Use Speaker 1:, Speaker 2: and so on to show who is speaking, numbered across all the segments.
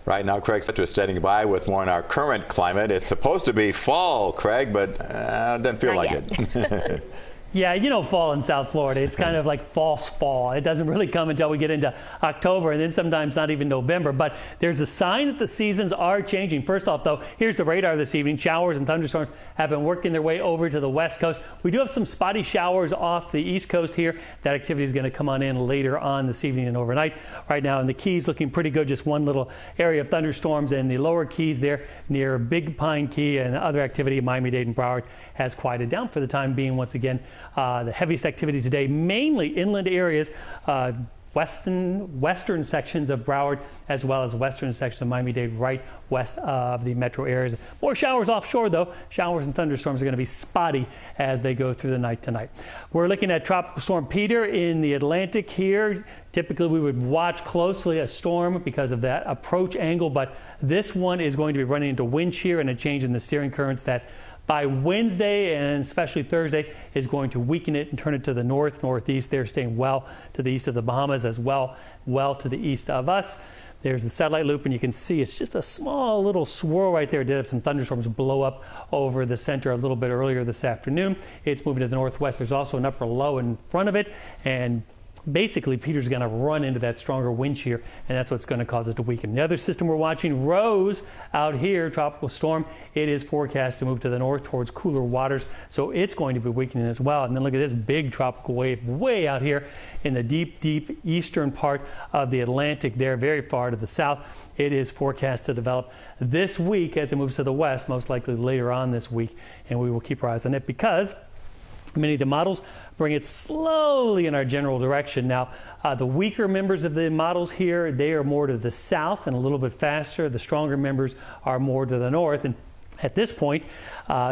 Speaker 1: Right now, Craig Setzer is standing by with more on our current climate. It's supposed to be fall, Craig, but it doesn't feel like it.
Speaker 2: Yeah, you know, fall in South Florida, it's kind of like false fall. It doesn't really come until we get into October, and then sometimes not even November. But there's a sign that the seasons are changing. First off, though, here's the radar this evening. Showers and thunderstorms have been working their way over to the west coast. We do have some spotty showers off the east coast here. That activity is going to come on in later on this evening and overnight. Right now in the Keys, looking pretty good. Just one little area of thunderstorms in the lower Keys there near Big Pine Key, and other activity in Miami-Dade and Broward has quieted down for the time being. Once again, the heaviest activity today, mainly inland areas, western sections of Broward, as well as western sections of Miami-Dade, right west of the metro areas. More showers offshore, though. Showers and thunderstorms are going to be spotty as they go through the night tonight. We're looking at Tropical Storm Peter in the Atlantic here. Typically, we would watch closely a storm because of that approach angle, but this one is going to be running into wind shear and a change in the steering currents that by Wednesday and especially Thursday is going to weaken it and turn it to the northeast. They're staying well to the east of the Bahamas, as well to the east of us. There's the satellite loop, and you can see it's just a small little swirl right there. It did have some thunderstorms blow up over the center a little bit earlier this afternoon. It's moving to the northwest. There's also an upper low in front of it, and basically, Peter's going to run into that stronger wind shear, and that's what's going to cause it to weaken. The other system we're watching, Rose, out here, tropical storm, it is forecast to move to the north towards cooler waters, so it's going to be weakening as well. And then look at this big tropical wave way out here in the deep eastern part of the Atlantic there, very far to the south. It is forecast to develop this week as it moves to the west, most likely later on this week, and we will keep our eyes on it because many of the models bring it slowly in our general direction. Now, the weaker members of the models here, they are more to the south and a little bit faster. The stronger members are more to the north. And at this point,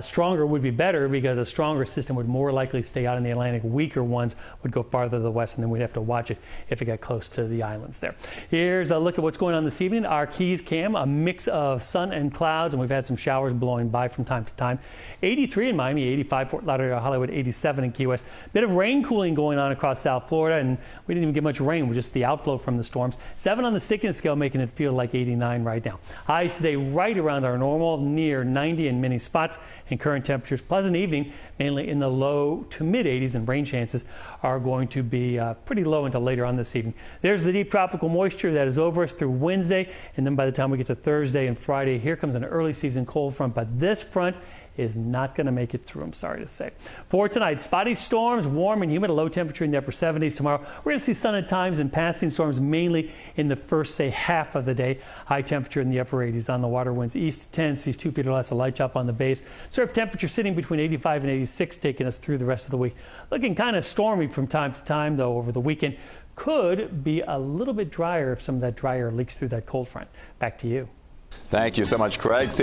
Speaker 2: stronger would be better because a stronger system would more likely stay out in the Atlantic. Weaker ones would go farther to the west, and then we'd have to watch it if it got close to the islands there. Here's a look at what's going on this evening. Our Keys cam, a mix of sun and clouds, and we've had some showers blowing by from time to time. 83 in Miami, 85 Fort Lauderdale, Hollywood, 87 in Key West. Bit of rain cooling going on across South Florida, and we didn't even get much rain with just the outflow from the storms. 7 on the stickiness scale, making it feel like 89 right now. Highs today right around our normal, near 90 in many spots, and current temperatures pleasant evening, mainly in the low to mid 80s, and rain chances are going to be pretty low until later on this evening. There's the deep tropical moisture that is over us through Wednesday, and then by the time we get to Thursday and Friday, here comes an early season cold front, but this front is not going to make it through, I'm sorry to say. For tonight, spotty storms, warm and humid, a low temperature in the upper 70s. Tomorrow, we're going to see sun at times and passing storms mainly in the first, say, half of the day. High temperature in the upper 80s. On the water, winds east to 10, seas 2 feet or less, a light chop on the base. Surf temperature sitting between 85 and 86, taking us through the rest of the week. Looking kind of stormy from time to time, though, over the weekend. Could be a little bit drier if some of that dry air leaks through that cold front. Back to you.
Speaker 1: Thank you so much, Craig.